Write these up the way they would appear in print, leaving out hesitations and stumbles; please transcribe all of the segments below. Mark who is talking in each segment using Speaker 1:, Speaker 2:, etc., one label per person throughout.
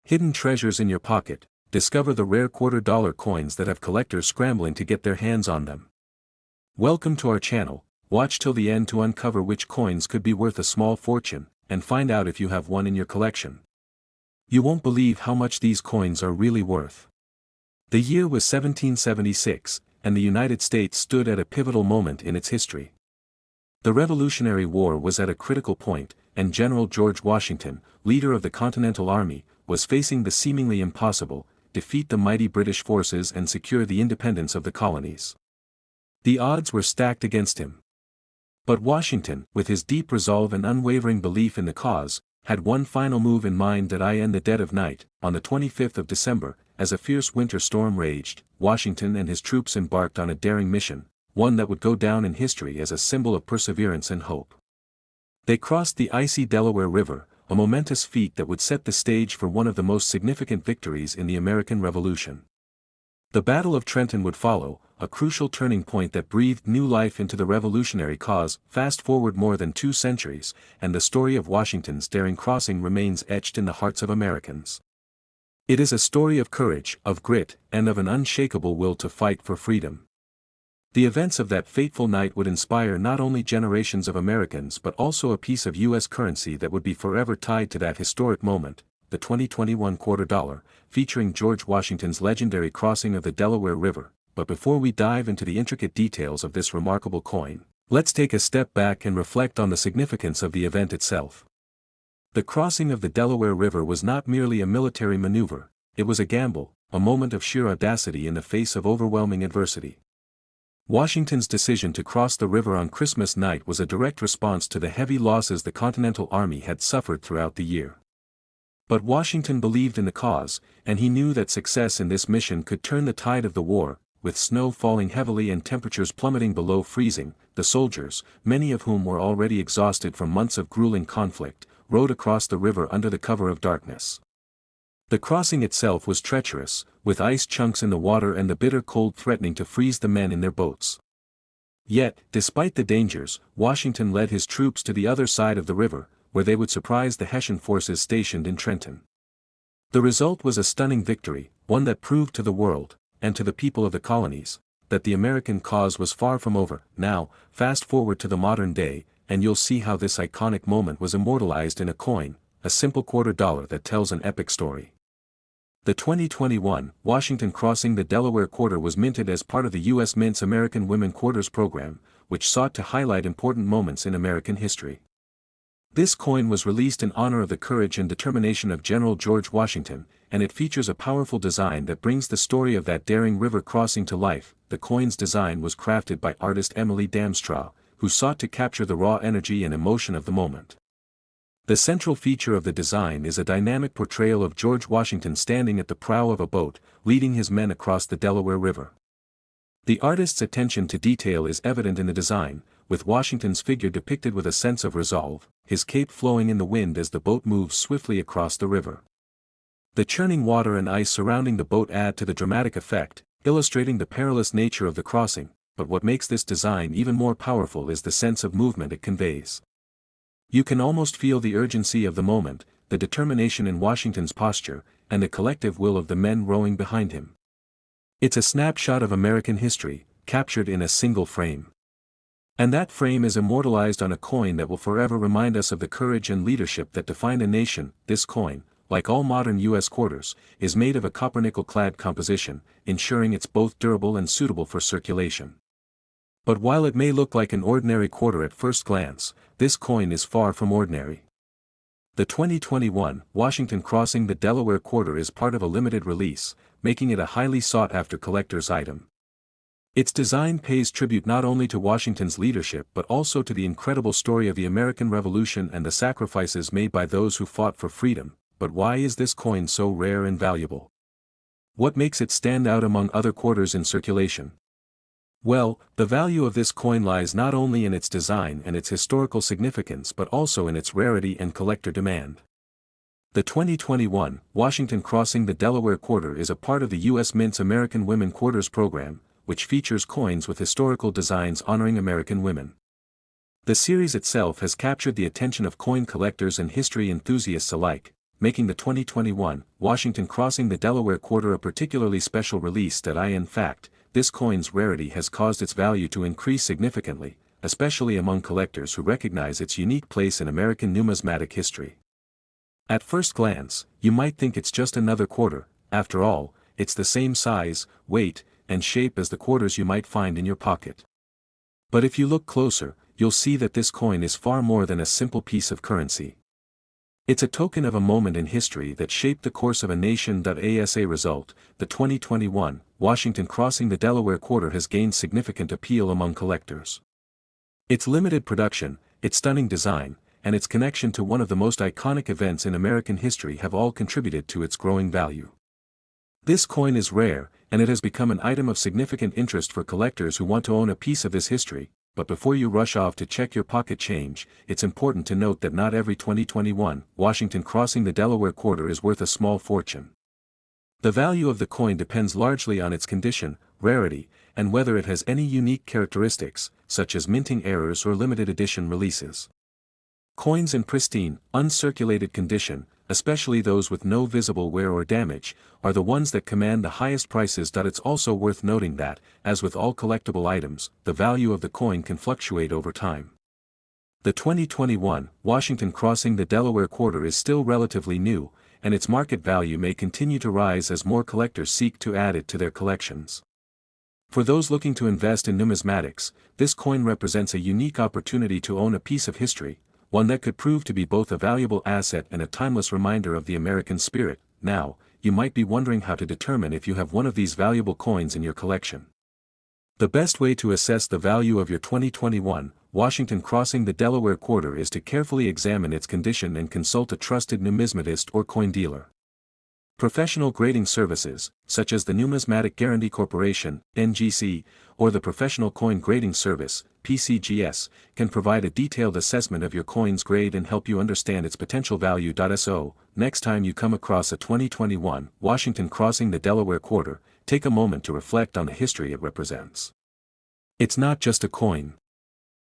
Speaker 1: Hidden treasures in your pocket. Discover the rare $quarter coins that have collectors scrambling to get their hands on them. Welcome to our channel. Watch till the end to uncover which coins could be worth a small fortune, and find out if you have one in your collection. You won't believe how much these coins are really worth. The year was 1776, and the United States stood at a pivotal moment in its history. The Revolutionary War was at a critical point, and General George Washington, leader of the Continental Army, was facing the seemingly impossible: defeat the mighty British forces and secure the independence of the colonies. The odds were stacked against him. But Washington, with his deep resolve and unwavering belief in the cause, had one final move in mind. That in the dead of night, on the 25th of December, as a fierce winter storm raged, Washington and his troops embarked on a daring mission, one that would go down in history as a symbol of perseverance and hope. They crossed the icy Delaware River, a momentous feat that would set the stage for one of the most significant victories in the American Revolution. The Battle of Trenton would follow, a crucial turning point that breathed new life into the revolutionary cause. Fast forward more than 2 centuries, and the story of Washington's daring crossing remains etched in the hearts of Americans. It is a story of courage, of grit, and of an unshakable will to fight for freedom. The events of that fateful night would inspire not only generations of Americans but also a piece of U.S. currency that would be forever tied to that historic moment, the 2021 $quarter, featuring George Washington's legendary crossing of the Delaware River. But before we dive into the intricate details of this remarkable coin, let's take a step back and reflect on the significance of the event itself. The crossing of the Delaware River was not merely a military maneuver, it was a gamble, a moment of sheer audacity in the face of overwhelming adversity. Washington's decision to cross the river on Christmas night was a direct response to the heavy losses the Continental Army had suffered throughout the year. But Washington believed in the cause, and he knew that success in this mission could turn the tide of the war. With snow falling heavily and temperatures plummeting below freezing, the soldiers, many of whom were already exhausted from months of grueling conflict, rowed across the river under the cover of darkness. The crossing itself was treacherous, with ice chunks in the water and the bitter cold threatening to freeze the men in their boats. Yet, despite the dangers, Washington led his troops to the other side of the river, where they would surprise the Hessian forces stationed in Trenton. The result was a stunning victory, one that proved to the world, and to the people of the colonies, that the American cause was far from over. Now, fast forward to the modern day, and you'll see how this iconic moment was immortalized in a coin, a simple $quarter that tells an epic story. The 2021 Washington crossing the Delaware quarter was minted as part of the U.S. Mint's American Women Quarters program, which sought to highlight important moments in American history. This coin was released in honor of the courage and determination of General George Washington, and it features a powerful design that brings the story of that daring river crossing to life. The coin's design was crafted by artist Emily Damstraw, who sought to capture the raw energy and emotion of the moment. The central feature of the design is a dynamic portrayal of George Washington standing at the prow of a boat, leading his men across the Delaware River. The artist's attention to detail is evident in the design, with Washington's figure depicted with a sense of resolve, his cape flowing in the wind as the boat moves swiftly across the river. The churning water and ice surrounding the boat add to the dramatic effect, illustrating the perilous nature of the crossing, but what makes this design even more powerful is the sense of movement it conveys. You can almost feel the urgency of the moment, the determination in Washington's posture, and the collective will of the men rowing behind him. It's a snapshot of American history, captured in a single frame. And that frame is immortalized on a coin that will forever remind us of the courage and leadership that define a nation. This coin, like all modern U.S. quarters, is made of a copper-nickel-clad composition, ensuring it's both durable and suitable for circulation. But while it may look like an ordinary quarter at first glance, this coin is far from ordinary. The 2021 Washington crossing the Delaware quarter is part of a limited release, making it a highly sought-after collector's item. Its design pays tribute not only to Washington's leadership but also to the incredible story of the American Revolution and the sacrifices made by those who fought for freedom. But why is this coin so rare and valuable? What makes it stand out among other quarters in circulation? Well, the value of this coin lies not only in its design and its historical significance but also in its rarity and collector demand. The 2021 Washington crossing the Delaware quarter is a part of the U.S. Mint's American Women Quarters program, which features coins with historical designs honoring American women. The series itself has captured the attention of coin collectors and history enthusiasts alike, making the 2021 Washington crossing the Delaware quarter a particularly special release that in fact, this coin's rarity has caused its value to increase significantly, especially among collectors who recognize its unique place in American numismatic history. At first glance, you might think it's just another quarter. After all, it's the same size, weight, and shape as the quarters you might find in your pocket. But if you look closer, you'll see that this coin is far more than a simple piece of currency. It's a token of a moment in history that shaped the course of a nation. As a result, the 2021 Washington crossing the Delaware quarter has gained significant appeal among collectors. Its limited production, its stunning design, and its connection to one of the most iconic events in American history have all contributed to its growing value. This coin is rare, and it has become an item of significant interest for collectors who want to own a piece of this history. But before you rush off to check your pocket change, it's important to note that not every 2021 Washington crossing the Delaware quarter is worth a small fortune. The value of the coin depends largely on its condition, rarity, and whether it has any unique characteristics, such as minting errors or limited edition releases. Coins in pristine, uncirculated condition, especially those with no visible wear or damage, are the ones that command the highest prices. It's also worth noting that, as with all collectible items, the value of the coin can fluctuate over time. The 2021 Washington crossing the Delaware quarter is still relatively new, and its market value may continue to rise as more collectors seek to add it to their collections. For those looking to invest in numismatics, this coin represents a unique opportunity to own a piece of history, one that could prove to be both a valuable asset and a timeless reminder of the American spirit. Now, you might be wondering how to determine if you have one of these valuable coins in your collection. The best way to assess the value of your 2021 Washington crossing the Delaware quarter is to carefully examine its condition and consult a trusted numismatist or coin dealer. Professional grading services, such as the Numismatic Guarantee Corporation, NGC, or the Professional Coin Grading Service, PCGS, can provide a detailed assessment of your coin's grade and help you understand its potential value. So, next time you come across a 2021 Washington crossing the Delaware quarter, take a moment to reflect on the history it represents. It's not just a coin.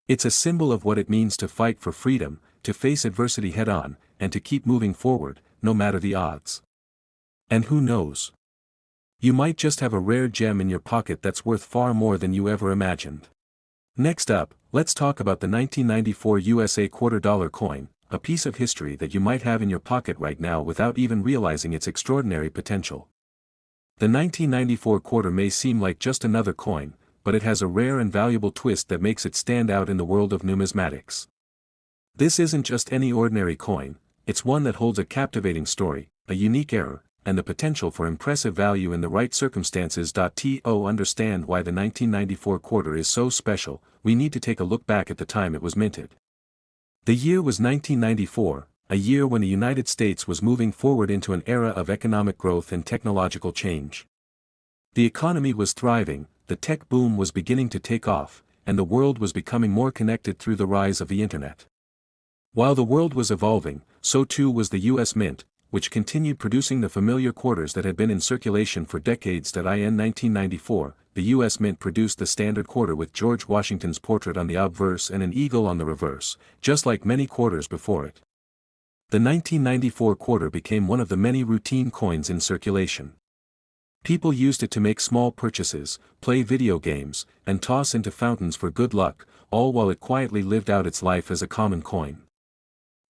Speaker 1: It's a symbol of what it means to fight for freedom, to face adversity head-on, and to keep moving forward, no matter the odds. And who knows? You might just have a rare gem in your pocket that's worth far more than you ever imagined. Next up, let's talk about the 1994 USA $quarter coin, a piece of history that you might have in your pocket right now without even realizing its extraordinary potential. The 1994 quarter may seem like just another coin, but it has a rare and valuable twist that makes it stand out in the world of numismatics. This isn't just any ordinary coin, it's one that holds a captivating story, a unique error, and the potential for impressive value in the right circumstances. To understand why the 1994 quarter is so special, we need to take a look back at the time it was minted. The year was 1994, a year when the United States was moving forward into an era of economic growth and technological change. The economy was thriving, the tech boom was beginning to take off, and the world was becoming more connected through the rise of the internet. While the world was evolving, so too was the U.S. Mint, which continued producing the familiar quarters that had been in circulation for decades. In 1994, the U.S. Mint produced the standard quarter with George Washington's portrait on the obverse and an eagle on the reverse, just like many quarters before it. The 1994 quarter became one of the many routine coins in circulation. People used it to make small purchases, play video games, and toss into fountains for good luck, all while it quietly lived out its life as a common coin.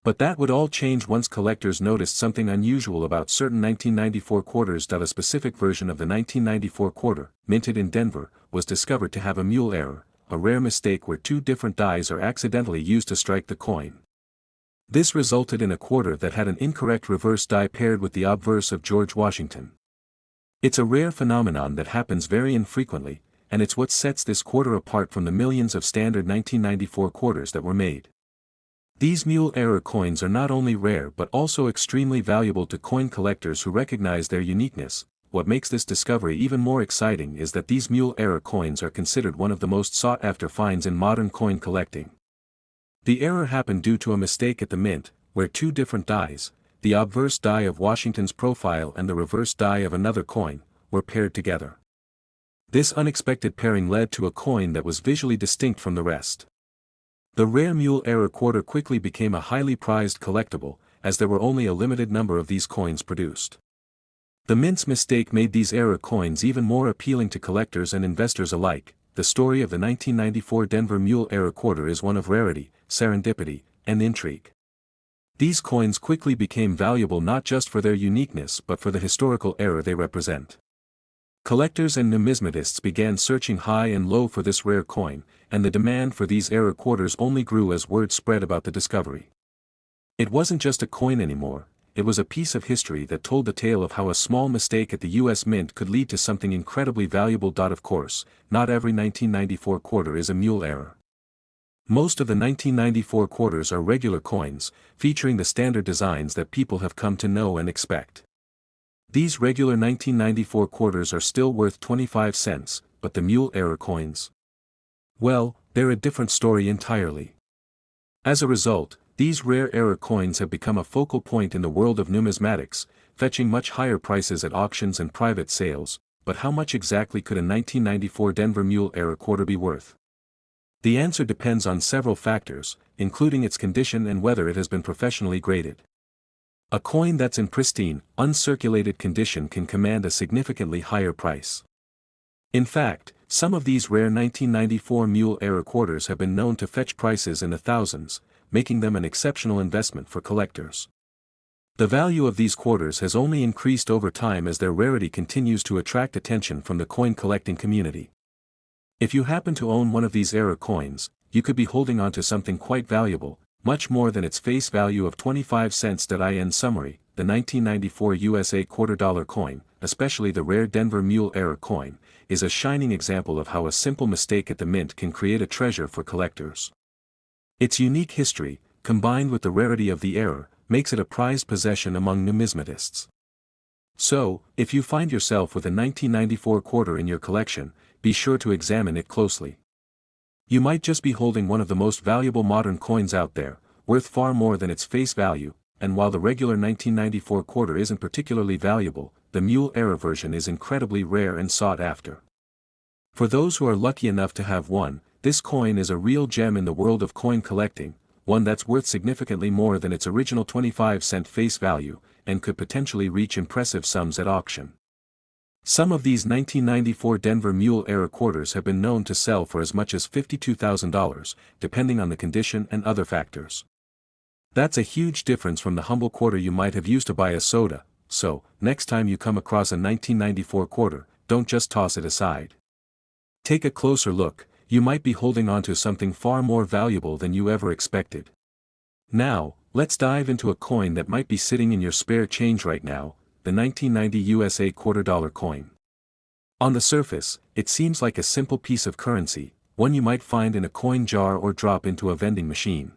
Speaker 1: But that would all change once collectors noticed something unusual about certain 1994 quarters. A specific version of the 1994 quarter, minted in Denver, was discovered to have a mule error, a rare mistake where two different dies are accidentally used to strike the coin. This resulted in a quarter that had an incorrect reverse die paired with the obverse of George Washington. It's a rare phenomenon that happens very infrequently, and it's what sets this quarter apart from the millions of standard 1994 quarters that were made. These mule error coins are not only rare but also extremely valuable to coin collectors who recognize their uniqueness. What makes this discovery even more exciting is that these mule error coins are considered one of the most sought-after finds in modern coin collecting. The error happened due to a mistake at the mint, where two different dies, the obverse die of Washington's profile and the reverse die of another coin, were paired together. This unexpected pairing led to a coin that was visually distinct from the rest. The rare mule error quarter quickly became a highly prized collectible, as there were only a limited number of these coins produced. The mint's mistake made these era coins even more appealing to collectors and investors alike. The story of the 1994 Denver Mule era quarter is one of rarity, serendipity, and intrigue. These coins quickly became valuable not just for their uniqueness but for the historical era they represent. Collectors and numismatists began searching high and low for this rare coin, and the demand for these era quarters only grew as word spread about the discovery. It wasn't just a coin anymore, it was a piece of history that told the tale of how a small mistake at the US Mint could lead to something incredibly valuable. Of course, not every 1994 quarter is a mule era. Most of the 1994 quarters are regular coins, featuring the standard designs that people have come to know and expect. These regular 1994 quarters are still worth 25 cents, but the mule era coins? Well, they're a different story entirely. As a result, these rare era coins have become a focal point in the world of numismatics, fetching much higher prices at auctions and private sales. But how much exactly could a 1994 Denver Mule era quarter be worth? The answer depends on several factors, including its condition and whether it has been professionally graded. A coin that's in pristine, uncirculated condition can command a significantly higher price. In fact, some of these rare 1994 Mule era quarters have been known to fetch prices in the thousands, making them an exceptional investment for collectors. The value of these quarters has only increased over time as their rarity continues to attract attention from the coin collecting community. If you happen to own one of these era coins, you could be holding on to something quite valuable, much more than its face value of 25 cents. In summary, the 1994 USA $quarter coin, especially the rare Denver Mule era coin, is a shining example of how a simple mistake at the mint can create a treasure for collectors. Its unique history, combined with the rarity of the era, makes it a prized possession among numismatists. So, if you find yourself with a 1994 quarter in your collection, be sure to examine it closely. You might just be holding one of the most valuable modern coins out there, worth far more than its face value, and while the regular 1994 quarter isn't particularly valuable, the Mule era version is incredibly rare and sought after. For those who are lucky enough to have one, this coin is a real gem in the world of coin collecting, one that's worth significantly more than its original 25-cent face value, and could potentially reach impressive sums at auction. Some of these 1994 Denver Mule era quarters have been known to sell for as much as $52,000, depending on the condition and other factors. That's a huge difference from the humble quarter you might have used to buy a soda, so, next time you come across a 1994 quarter, don't just toss it aside. Take a closer look. You might be holding on to something far more valuable than you ever expected. Now, let's dive into a coin that might be sitting in your spare change right now, the 1990 USA $quarter coin. On the surface, it seems like a simple piece of currency, one you might find in a coin jar or drop into a vending machine.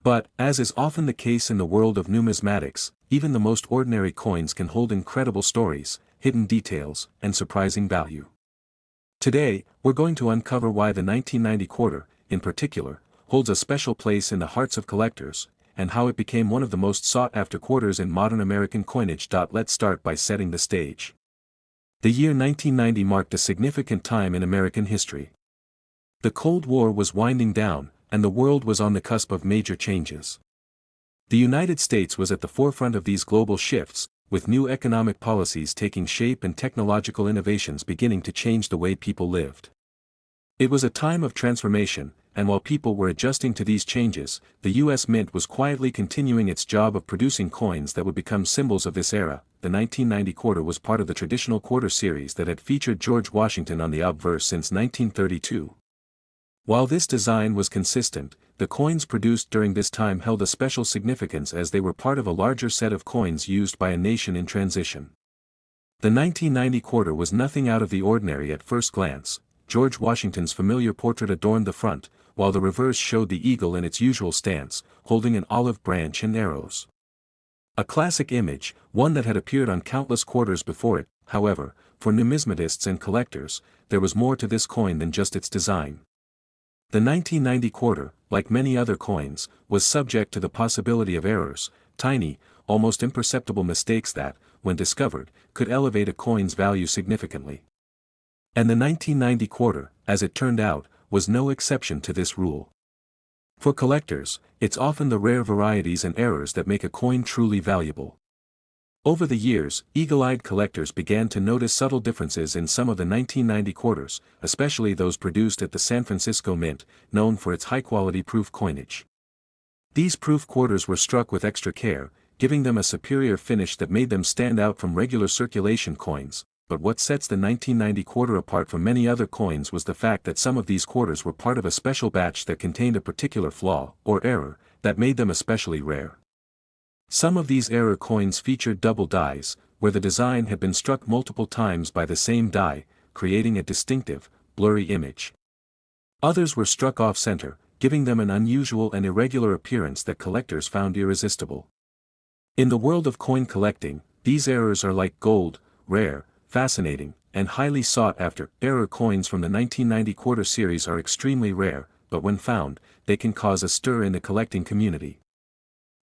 Speaker 1: But, as is often the case in the world of numismatics, even the most ordinary coins can hold incredible stories, hidden details, and surprising value. Today, we're going to uncover why the 1990 quarter, in particular, holds a special place in the hearts of collectors, and how it became one of the most sought-after quarters in modern American coinage. Let's start by setting the stage. The year 1990 marked a significant time in American history. The Cold War was winding down, and the world was on the cusp of major changes. The United States was at the forefront of these global shifts, with new economic policies taking shape and technological innovations beginning to change the way people lived. It was a time of transformation, and while people were adjusting to these changes, the U.S. Mint was quietly continuing its job of producing coins that would become symbols of this era. The 1990 quarter was part of the traditional quarter series that had featured George Washington on the obverse since 1932. While this design was consistent, the coins produced during this time held a special significance as they were part of a larger set of coins used by a nation in transition. The 1990 quarter was nothing out of the ordinary at first glance. George Washington's familiar portrait adorned the front, while the reverse showed the eagle in its usual stance, holding an olive branch and arrows. A classic image, one that had appeared on countless quarters before it. However, for numismatists and collectors, there was more to this coin than just its design. The 1990 quarter, like many other coins, was subject to the possibility of errors, tiny, almost imperceptible mistakes that, when discovered, could elevate a coin's value significantly. And the 1990 quarter, as it turned out, was no exception to this rule. For collectors, it's often the rare varieties and errors that make a coin truly valuable. Over the years, eagle-eyed collectors began to notice subtle differences in some of the 1990 quarters, especially those produced at the San Francisco Mint, known for its high-quality proof coinage. These proof quarters were struck with extra care, giving them a superior finish that made them stand out from regular circulation coins, but what sets the 1990 quarter apart from many other coins was the fact that some of these quarters were part of a special batch that contained a particular flaw, or error, that made them especially rare. Some of these error coins featured double dies, where the design had been struck multiple times by the same die, creating a distinctive, blurry image. Others were struck off-center, giving them an unusual and irregular appearance that collectors found irresistible. In the world of coin collecting, these errors are like gold, rare, fascinating, and highly sought after. Error coins from the 1990 quarter series are extremely rare, but when found, they can cause a stir in the collecting community.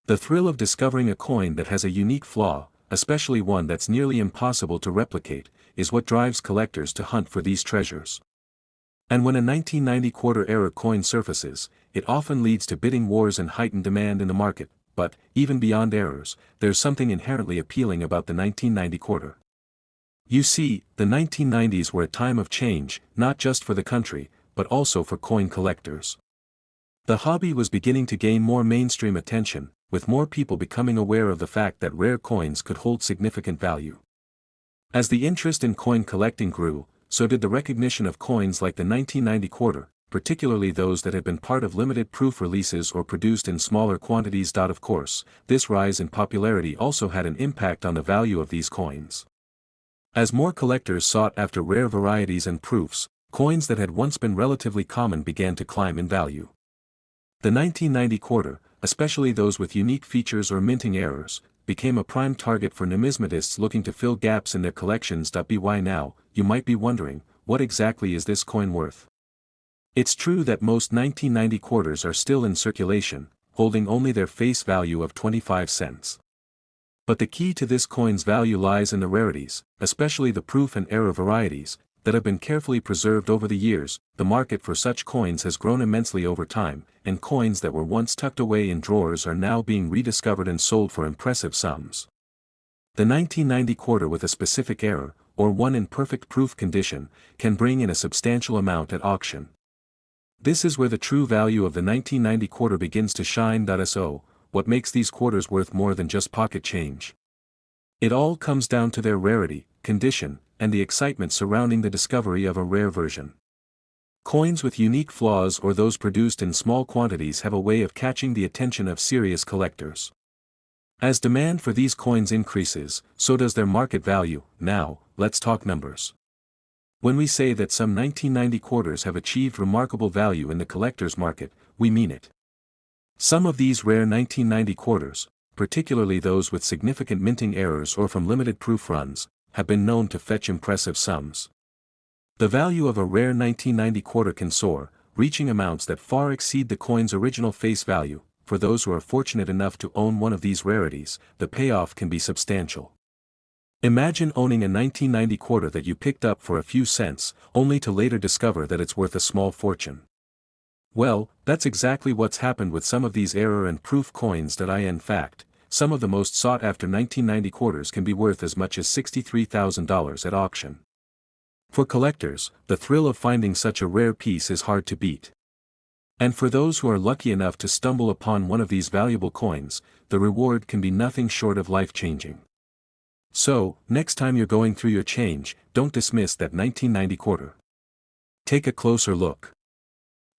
Speaker 1: The thrill of discovering a coin that has a unique flaw, especially one that's nearly impossible to replicate, is what drives collectors to hunt for these treasures. And when a 1990 quarter error coin surfaces, it often leads to bidding wars and heightened demand in the market, but, even beyond errors, there's something inherently appealing about the 1990 quarter. You see, the 1990s were a time of change, not just for the country, but also for coin collectors. The hobby was beginning to gain more mainstream attention, with more people becoming aware of the fact that rare coins could hold significant value. As the interest in coin collecting grew, so did the recognition of coins like the 1990 quarter, particularly those that had been part of limited proof releases or produced in smaller quantities. Of course, this rise in popularity also had an impact on the value of these coins. As more collectors sought after rare varieties and proofs, coins that had once been relatively common began to climb in value. The 1990 quarter, especially those with unique features or minting errors, became a prime target for numismatists looking to fill gaps in their collections. Why now, you might be wondering, what exactly is this coin worth? It's true that most 1990 quarters are still in circulation, holding only their face value of 25 cents. But the key to this coin's value lies in the rarities, especially the proof and error varieties, that have been carefully preserved over the years. The market for such coins has grown immensely over time, and coins that were once tucked away in drawers are now being rediscovered and sold for impressive sums. The 1990 quarter with a specific error, or one in perfect proof condition, can bring in a substantial amount at auction. This is where the true value of the 1990 quarter begins to shine. So, what makes these quarters worth more than just pocket change? It all comes down to their rarity, condition, and the excitement surrounding the discovery of a rare version. Coins with unique flaws or those produced in small quantities have a way of catching the attention of serious collectors. As demand for these coins increases, so does their market value. Now, let's talk numbers. When we say that some 1990 quarters have achieved remarkable value in the collector's market, we mean it. Some of these rare 1990 quarters, particularly those with significant minting errors or from limited proof runs, have been known to fetch impressive sums. The value of a rare 1990 quarter can soar, reaching amounts that far exceed the coin's original face value. For those who are fortunate enough to own one of these rarities, the payoff can be substantial. Imagine owning a 1990 quarter that you picked up for a few cents, only to later discover that it's worth a small fortune. Well, that's exactly what's happened with some of these error and proof coins. In fact, some of the most sought-after 1990 quarters can be worth as much as $63,000 at auction. For collectors, the thrill of finding such a rare piece is hard to beat. And for those who are lucky enough to stumble upon one of these valuable coins, the reward can be nothing short of life-changing. So, next time you're going through your change, don't dismiss that 1990 quarter. Take a closer look.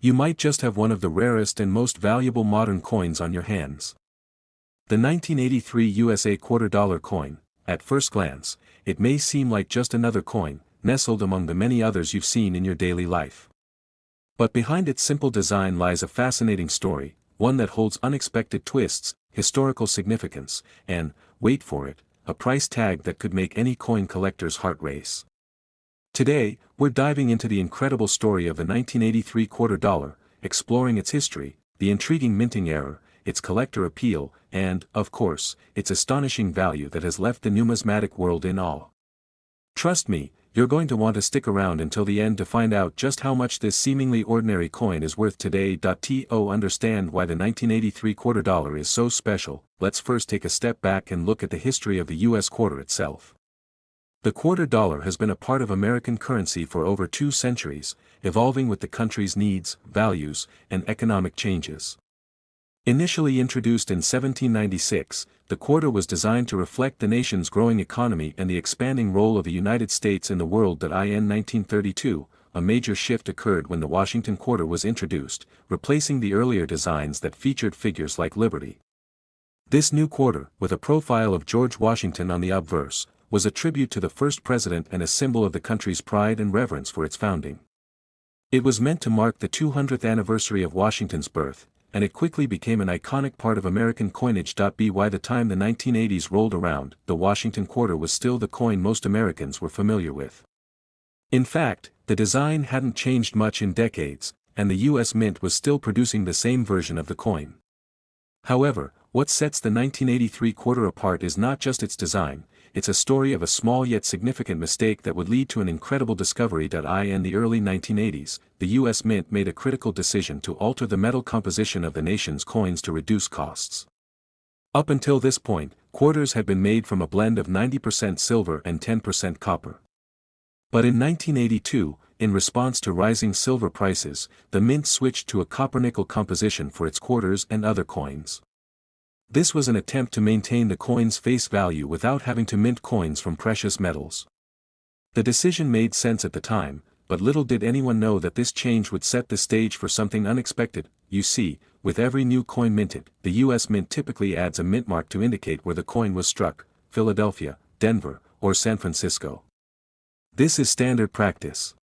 Speaker 1: You might just have one of the rarest and most valuable modern coins on your hands. The 1983 USA $quarter coin. At first glance, it may seem like just another coin, nestled among the many others you've seen in your daily life. But behind its simple design lies a fascinating story, one that holds unexpected twists, historical significance, and, wait for it, a price tag that could make any coin collector's heart race. Today, we're diving into the incredible story of the 1983 $quarter, exploring its history, the intriguing minting error, its collector appeal, and, of course, its astonishing value that has left the numismatic world in awe. Trust me, you're going to want to stick around until the end to find out just how much this seemingly ordinary coin is worth today. To understand why the 1983 quarter dollar is so special, let's first take a step back and look at the history of the US quarter itself. The quarter dollar has been a part of American currency for over 2 centuries, evolving with the country's needs, values, and economic changes. Initially introduced in 1796, the quarter was designed to reflect the nation's growing economy and the expanding role of the United States in the world. In 1932, a major shift occurred when the Washington quarter was introduced, replacing the earlier designs that featured figures like Liberty. This new quarter, with a profile of George Washington on the obverse, was a tribute to the first president and a symbol of the country's pride and reverence for its founding. It was meant to mark the 200th anniversary of Washington's birth, and it quickly became an iconic part of American coinage. By the time the 1980s rolled around, the Washington quarter was still the coin most Americans were familiar with. In fact, the design hadn't changed much in decades, and the U.S. Mint was still producing the same version of the coin. However, what sets the 1983 quarter apart is not just its design, it's a story of a small yet significant mistake that would lead to an incredible discovery. In the early 1980s, the U.S. Mint made a critical decision to alter the metal composition of the nation's coins to reduce costs. Up until this point, quarters had been made from a blend of 90% silver and 10% copper. But in 1982, in response to rising silver prices, the Mint switched to a copper-nickel composition for its quarters and other coins. This was an attempt to maintain the coin's face value without having to mint coins from precious metals. The decision made sense at the time, but little did anyone know that this change would set the stage for something unexpected. You see, with every new coin minted, the U.S. Mint typically adds a mint mark to indicate where the coin was struck: Philadelphia, Denver, or San Francisco. This is standard practice.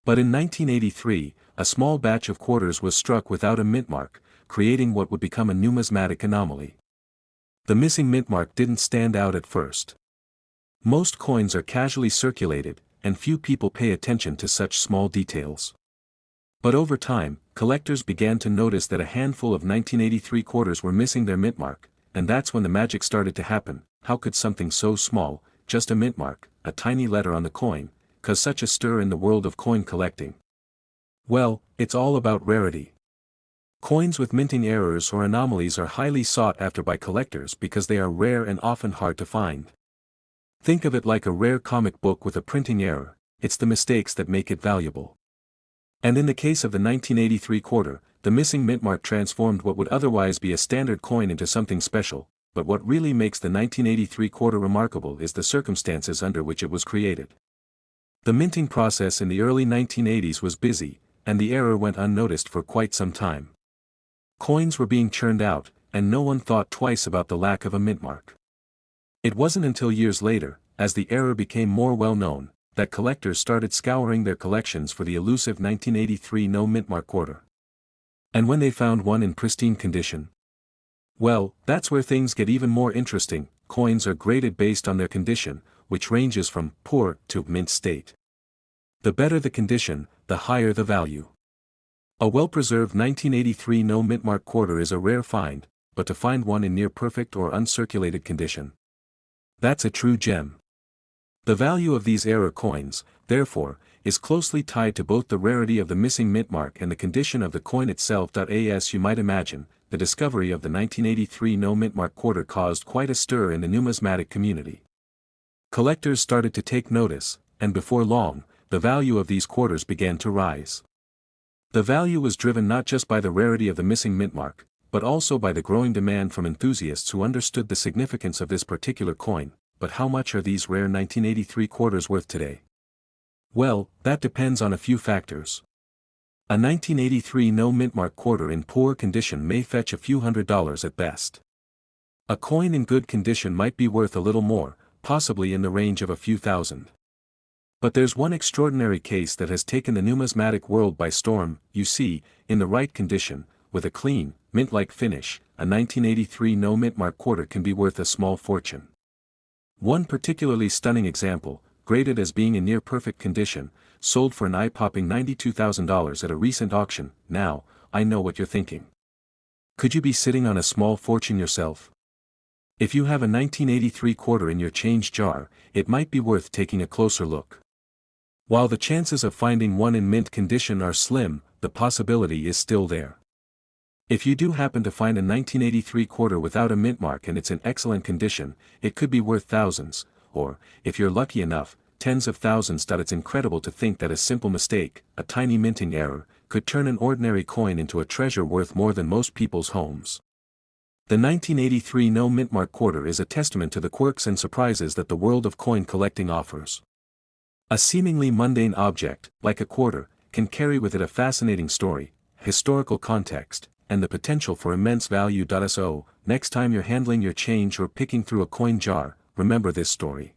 Speaker 1: But in 1983, a small batch of quarters was struck without a mint mark, creating what would become a numismatic anomaly. The missing mint mark didn't stand out at first. Most coins are casually circulated, and few people pay attention to such small details. But over time, collectors began to notice that a handful of 1983 quarters were missing their mint mark, and that's when the magic started to happen. How could something so small, just a mint mark, a tiny letter on the coin, cause such a stir in the world of coin collecting? Well, it's all about rarity. Coins with minting errors or anomalies are highly sought after by collectors because they are rare and often hard to find. Think of it like a rare comic book with a printing error, it's the mistakes that make it valuable. And in the case of the 1983 quarter, the missing mint mark transformed what would otherwise be a standard coin into something special. But what really makes the 1983 quarter remarkable is the circumstances under which it was created. The minting process in the early 1980s was busy, and the error went unnoticed for quite some time. Coins were being churned out, and no one thought twice about the lack of a mint mark. It wasn't until years later, as the error became more well-known, that collectors started scouring their collections for the elusive 1983 no-mintmark quarter. And when they found one in pristine condition, well, that's where things get even more interesting. Coins are graded based on their condition, which ranges from poor to mint state. The better the condition, the higher the value. A well-preserved 1983 no-mintmark quarter is a rare find, but to find one in near-perfect or uncirculated condition, that's a true gem. The value of these error coins, therefore, is closely tied to both the rarity of the missing mint mark and the condition of the coin itself. As you might imagine, the discovery of the 1983 no-mintmark quarter caused quite a stir in the numismatic community. Collectors started to take notice, and before long, the value of these quarters began to rise. The value was driven not just by the rarity of the missing mint mark, but also by the growing demand from enthusiasts who understood the significance of this particular coin. But how much are these rare 1983 quarters worth today? Well, that depends on a few factors. A 1983 no-mintmark quarter in poor condition may fetch a few $100s at best. A coin in good condition might be worth a little more, possibly in the range of a few thousand. But there's one extraordinary case that has taken the numismatic world by storm. You see, in the right condition, with a clean, mint-like finish, a 1983 no-mintmark quarter can be worth a small fortune. One particularly stunning example, graded as being in near-perfect condition, sold for an eye-popping $92,000 at a recent auction. Now, I know what you're thinking. Could you be sitting on a small fortune yourself? If you have a 1983 quarter in your change jar, it might be worth taking a closer look. While the chances of finding one in mint condition are slim, the possibility is still there. If you do happen to find a 1983 quarter without a mint mark and it's in excellent condition, it could be worth thousands, or, if you're lucky enough, tens of thousands. It's incredible to think that a simple mistake, a tiny minting error, could turn an ordinary coin into a treasure worth more than most people's homes. The 1983 no-mintmark quarter is a testament to the quirks and surprises that the world of coin collecting offers. A seemingly mundane object, like a quarter, can carry with it a fascinating story, historical context, and the potential for immense value. So, next time you're handling your change or picking through a coin jar, remember this story.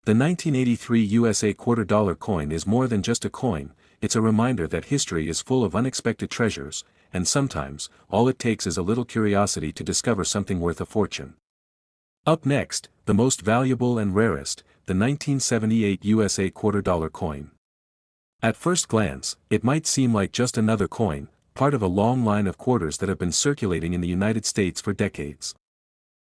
Speaker 1: The 1983 USA $quarter coin is more than just a coin, it's a reminder that history is full of unexpected treasures, and sometimes, all it takes is a little curiosity to discover something worth a fortune. Up next, the most valuable and rarest, the 1978 USA $quarter coin. At first glance, it might seem like just another coin, part of a long line of quarters that have been circulating in the United States for decades.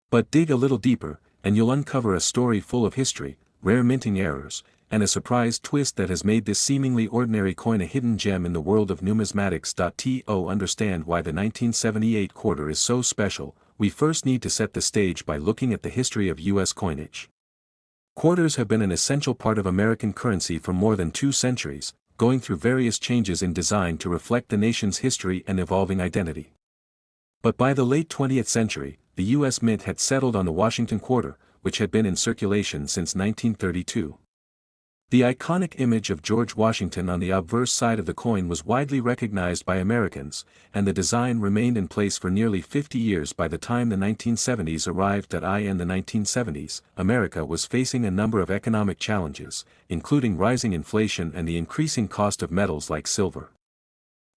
Speaker 1: But dig a little deeper, and you'll uncover a story full of history, rare minting errors, and a surprise twist that has made this seemingly ordinary coin a hidden gem in the world of numismatics. To understand why the 1978 quarter is so special, we first need to set the stage by looking at the history of U.S. coinage. Quarters have been an essential part of American currency for more than 2 centuries, going through various changes in design to reflect the nation's history and evolving identity. But by the late 20th century, the U.S. Mint had settled on the Washington quarter, which had been in circulation since 1932. The iconic image of George Washington on the obverse side of the coin was widely recognized by Americans, and the design remained in place for nearly 50 years. By the time the 1970s arrived. In the 1970s, America was facing a number of economic challenges, including rising inflation and the increasing cost of metals like silver.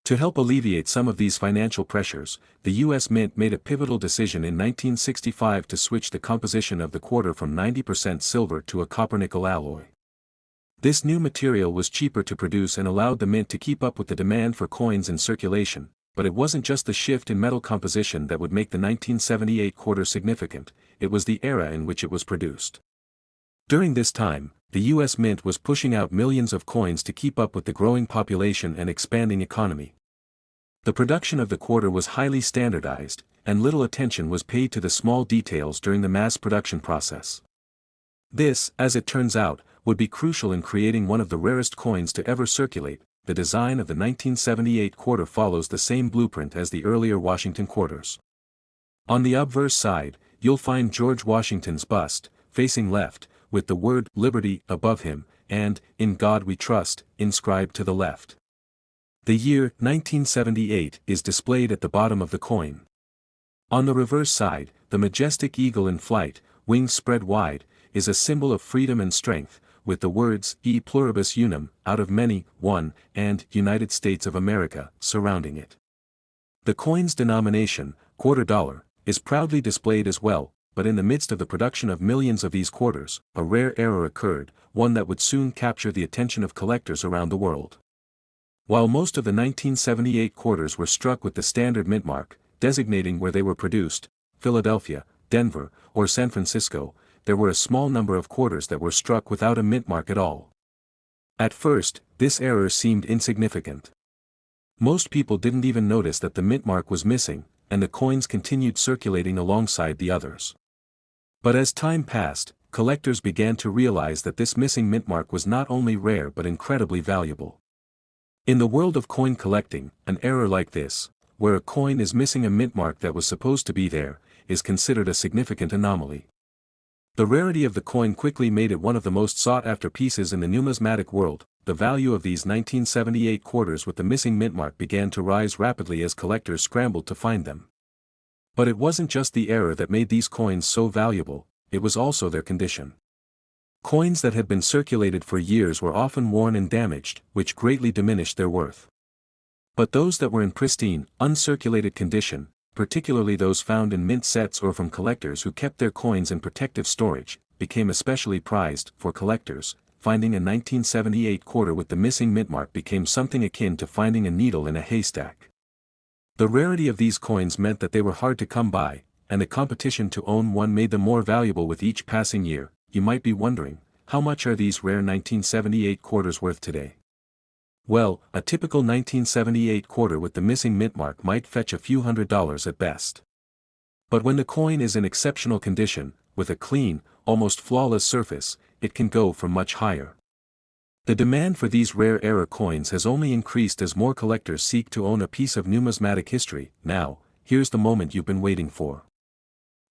Speaker 1: To help alleviate some of these financial pressures, the U.S. Mint made a pivotal decision in 1965 to switch the composition of the quarter from 90% silver to a copper-nickel alloy. This new material was cheaper to produce and allowed the mint to keep up with the demand for coins in circulation, but it wasn't just the shift in metal composition that would make the 1978 quarter significant, it was the era in which it was produced. During this time, the U.S. Mint was pushing out millions of coins to keep up with the growing population and expanding economy. The production of the quarter was highly standardized, and little attention was paid to the small details during the mass production process. This, as it turns out, would be crucial in creating one of the rarest coins to ever circulate. The design of the 1978 quarter follows the same blueprint as the earlier Washington quarters. On the obverse side, you'll find George Washington's bust, facing left, with the word "Liberty" above him, and "In God We Trust" inscribed to the left. The year 1978 is displayed at the bottom of the coin. On the reverse side, the majestic eagle in flight, wings spread wide, is a symbol of freedom and strength, with the words "E pluribus unum," out of many, one, and "United States of America," surrounding it. The coin's denomination, $quarter, is proudly displayed as well, but in the midst of the production of millions of these quarters, a rare error occurred, one that would soon capture the attention of collectors around the world. While most of the 1978 quarters were struck with the standard mint mark, designating where they were produced, Philadelphia, Denver, or San Francisco, there were a small number of quarters that were struck without a mint mark at all. At first, this error seemed insignificant. Most people didn't even notice that the mint mark was missing, and the coins continued circulating alongside the others. But as time passed, collectors began to realize that this missing mint mark was not only rare but incredibly valuable. In the world of coin collecting, an error like this, where a coin is missing a mint mark that was supposed to be there, is considered a significant anomaly. The rarity of the coin quickly made it one of the most sought-after pieces in the numismatic world. The value of these 1978 quarters with the missing mint mark began to rise rapidly as collectors scrambled to find them. But it wasn't just the error that made these coins so valuable, it was also their condition. Coins that had been circulated for years were often worn and damaged, which greatly diminished their worth. But those that were in pristine, uncirculated condition, particularly those found in mint sets or from collectors who kept their coins in protective storage, became especially prized. For collectors, finding a 1978 quarter with the missing mint mark became something akin to finding a needle in a haystack. The rarity of these coins meant that they were hard to come by, and the competition to own one made them more valuable with each passing year. You might be wondering, how much are these rare 1978 quarters worth today? Well, a typical 1978 quarter with the missing mint mark might fetch a few $100s at best. But when the coin is in exceptional condition, with a clean, almost flawless surface, it can go for much higher. The demand for these rare era coins has only increased as more collectors seek to own a piece of numismatic history. Now, here's the moment you've been waiting for.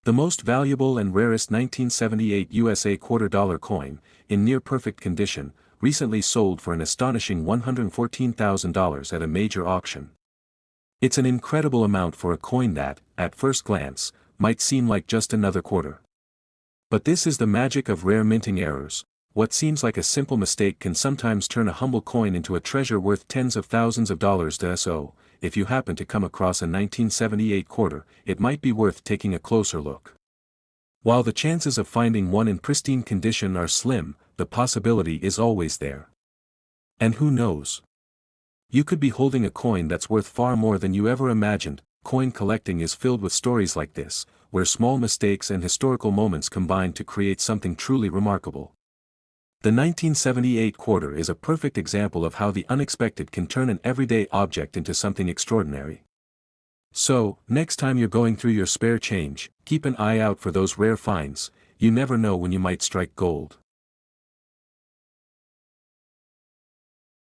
Speaker 1: The most valuable and rarest 1978 USA quarter-dollar coin, in near-perfect condition, recently sold for an astonishing $114,000 at a major auction. It's an incredible amount for a coin that, at first glance, might seem like just another quarter. But this is the magic of rare minting errors. What seems like a simple mistake can sometimes turn a humble coin into a treasure worth tens of thousands of dollars. So, if you happen to come across a 1978 quarter, it might be worth taking a closer look. While the chances of finding one in pristine condition are slim, the possibility is always there. And who knows? You could be holding a coin that's worth far more than you ever imagined. Coin collecting is filled with stories like this, where small mistakes and historical moments combine to create something truly remarkable. The 1978 quarter is a perfect example of how the unexpected can turn an everyday object into something extraordinary. So, next time you're going through your spare change, keep an eye out for those rare finds. You never know when you might strike gold.